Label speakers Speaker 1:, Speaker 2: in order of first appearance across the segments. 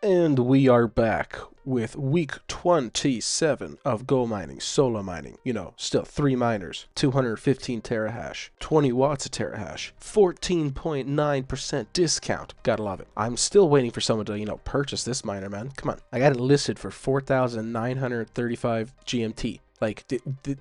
Speaker 1: And we are back with week 27 of GoMining solo mining. You know, still 3 miners, 215 terahash, 20 watts of terahash, 14.9% discount. Gotta love it. I'm still waiting for someone to, purchase this miner, man. Come on. I got it listed for 4,935 GMT. Like,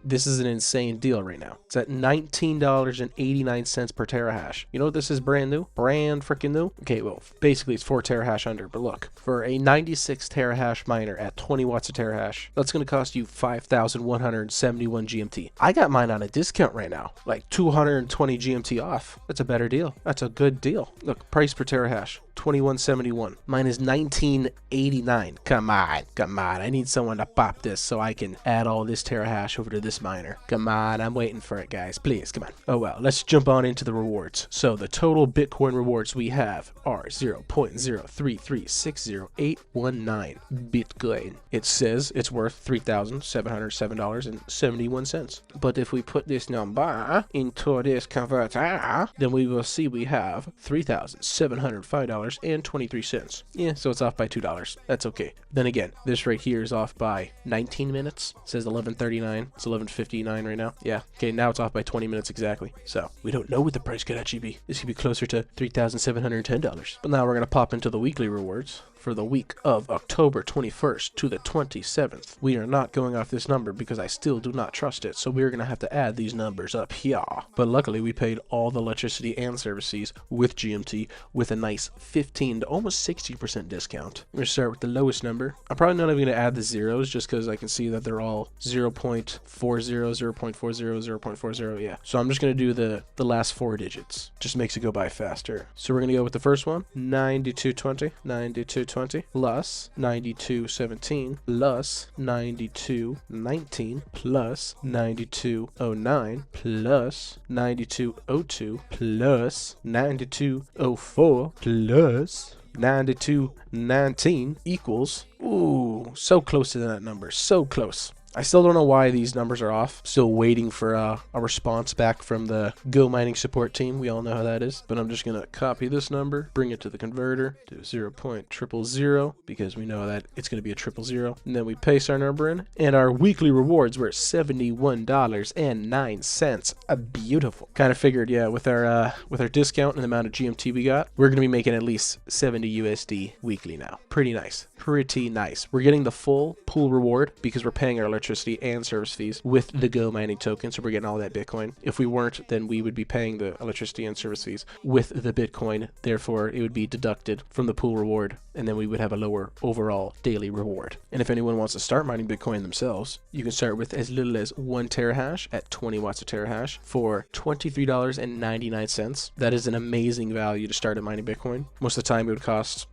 Speaker 1: this is an insane deal right now. It's at $19.89 per terahash. You know what this is brand new? Brand freaking new? Okay, well, basically it's 4 terahash under, but look, for a 96 terahash miner at 20 watts of terahash, that's going to cost you 5,171 GMT. I got mine on a discount right now, like 220 GMT off. That's a better deal. That's a good deal. Look, price per terahash. 2171. Mine is 1989. Come on. I need someone to pop this so I can add all this terahash over to this miner. Come on, I'm waiting for it, guys. Please, come on. Oh well, let's jump on into the rewards. So the total Bitcoin rewards we have are 0.03360,819 Bitcoin. It says it's worth $3,707.71. But if we put this number into this converter, then we will see we have $3,705.23. Yeah, so it's off by $2. That's okay. Then again, this right here is off by 19 minutes. It says 11:39. It's 11:59 right now. Yeah. Okay, now it's off by 20 minutes exactly. So we don't know what the price could actually be. This could be closer to $3,710. But now we're going to pop into the weekly rewards. For the week of October 21st to the 27th. We are not going off this number because I still do not trust it, so we're going to have to add these numbers up here. But luckily we paid all the electricity and service fees with GMT with a nice 15 to almost 60% discount. We're going to start with the lowest number. I'm probably not even going to add the zeros just because I can see that they're all 0.40, 0.40, 0.40, yeah. So I'm just going to do the last 4 digits. Just makes it go by faster. So we're going to go with the first one, 9220, 9220 plus 9217 plus 9219 plus 9209 plus 9202 plus 9204 plus 9219 equals, ooh, so close to that number, so close. I still don't know why these numbers are off. Still waiting for a response back from the GoMining support team. We all know how that is. But I'm just going to copy this number, bring it to the converter, do 0.000 because we know that it's going to be a 000. And then we paste our number in. And our weekly rewards were $71.09. Beautiful. Kind of figured, yeah, with our discount and the amount of GMT we got, we're going to be making at least 70 USD weekly now. Pretty nice. Pretty nice. We're getting the full pool reward because we're paying our electricity and service fees with the GoMining token, so we're getting all that Bitcoin. If we weren't, then we would be paying the electricity and service fees with the Bitcoin. Therefore, it would be deducted from the pool reward, and then we would have a lower overall daily reward. And if anyone wants to start mining Bitcoin themselves, you can start with as little as 1 terahash at 20 watts of terahash for $23.99. That is an amazing value to start at mining Bitcoin. Most of the time, it would cost,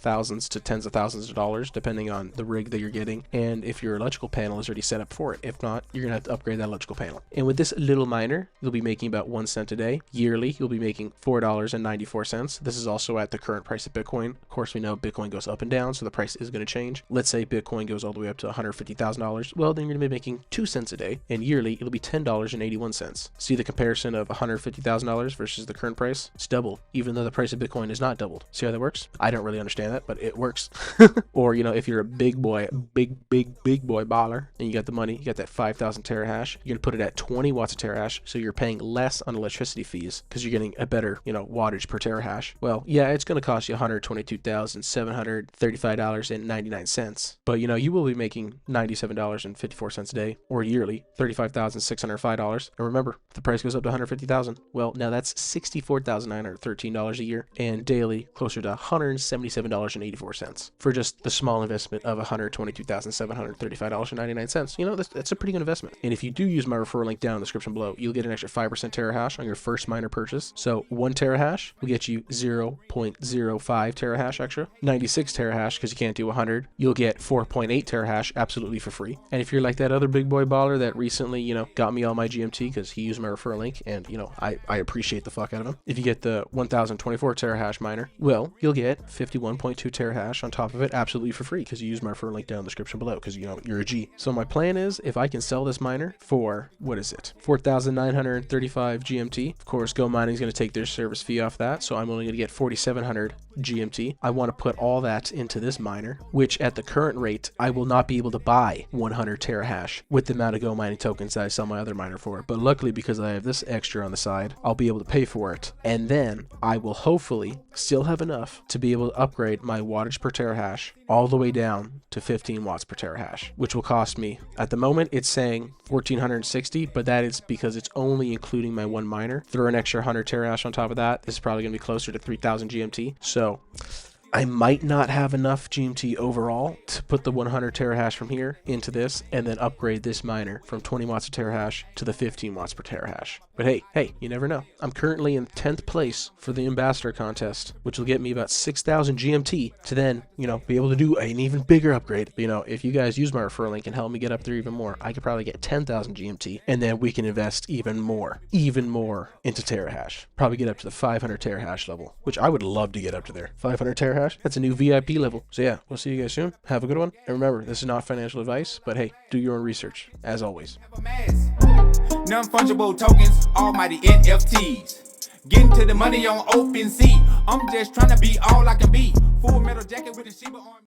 Speaker 1: thousands to tens of thousands of dollars, depending on the rig that you're getting, and if your electrical panel is already set up for it. If not, you're gonna have to upgrade that electrical panel. And with this little miner, you'll be making about 1 cent a day. Yearly, you'll be making $4.94. This is also at the current price of Bitcoin. Of course, we know Bitcoin goes up and down, so the price is going to change. Let's say Bitcoin goes all the way up to $150,000. Well, then you're going to be making 2 cents a day, and yearly, it'll be $10.81. See the comparison of $150,000 versus the current price? It's double, even though the price of Bitcoin is not doubled. See how that works? I don't really understand that, but it works. Or, if you're a big boy baller, and you got the money, you got that 5,000 terahash, you're going to put it at 20 watts of terahash, so you're paying less on electricity fees because you're getting a better, wattage per terahash. Well, yeah, it's going to cost you $122,735.99. But, you will be making $97.54 a day, or yearly, $35,605. And remember, if the price goes up to $150,000, well, now that's $64,913 a year, and daily, closer to $177.84 for just the small investment of $122,735.99. That's a pretty good investment. And if you do use my referral link down in the description below, you'll get an extra 5% terahash on your first miner purchase. So 1 terahash will get you 0.05 terahash extra. 96 terahash, because you can't do 100, you'll get 4.8 terahash absolutely for free. And if you're like that other big boy baller that recently, got me all my GMT because he used my referral link, and, I appreciate the fuck out of him. If you get the 1024 terahash miner, well, you'll get 51.2 terahash on top of it absolutely for free because you use my referral link down in the description below because, you're a G. So my plan is, if I can sell this miner for, 4,935 GMT, of course, GoMining is going to take their service fee off that, so I'm only going to get 4,700 GMT. I want to put all that into this miner, which at the current rate, I will not be able to buy 100 terahash with the amount of GoMining tokens that I sell my other miner for. But luckily, because I have this extra on the side, I'll be able to pay for it. And then I will hopefully still have enough to be able to upgrade my wattage per terahash all the way down to 15 watts per terahash, which will cost me, at the moment it's saying 1460, but that is because it's only including my one miner. Throw an extra 100 terahash on top of that, this is probably going to be closer to 3000 GMT. So I might not have enough GMT overall to put the 100 terahash from here into this and then upgrade this miner from 20 watts per terahash to the 15 watts per terahash. But hey, you never know. I'm currently in 10th place for the ambassador contest, which will get me about 6,000 GMT to then, be able to do an even bigger upgrade. If you guys use my referral link and help me get up there even more, I could probably get 10,000 GMT, and then we can invest even more into terahash. Probably get up to the 500 terahash level, which I would love to get up to there. 500 terahash, that's a new VIP level. So yeah, we'll see you guys soon. Have a good one. And remember, this is not financial advice, but hey, do your own research, as always.
Speaker 2: Non-fungible tokens, almighty NFTs. Getting to the money on OpenSea. I'm just trying to be all I can be. Full metal jacket with a Shiba on.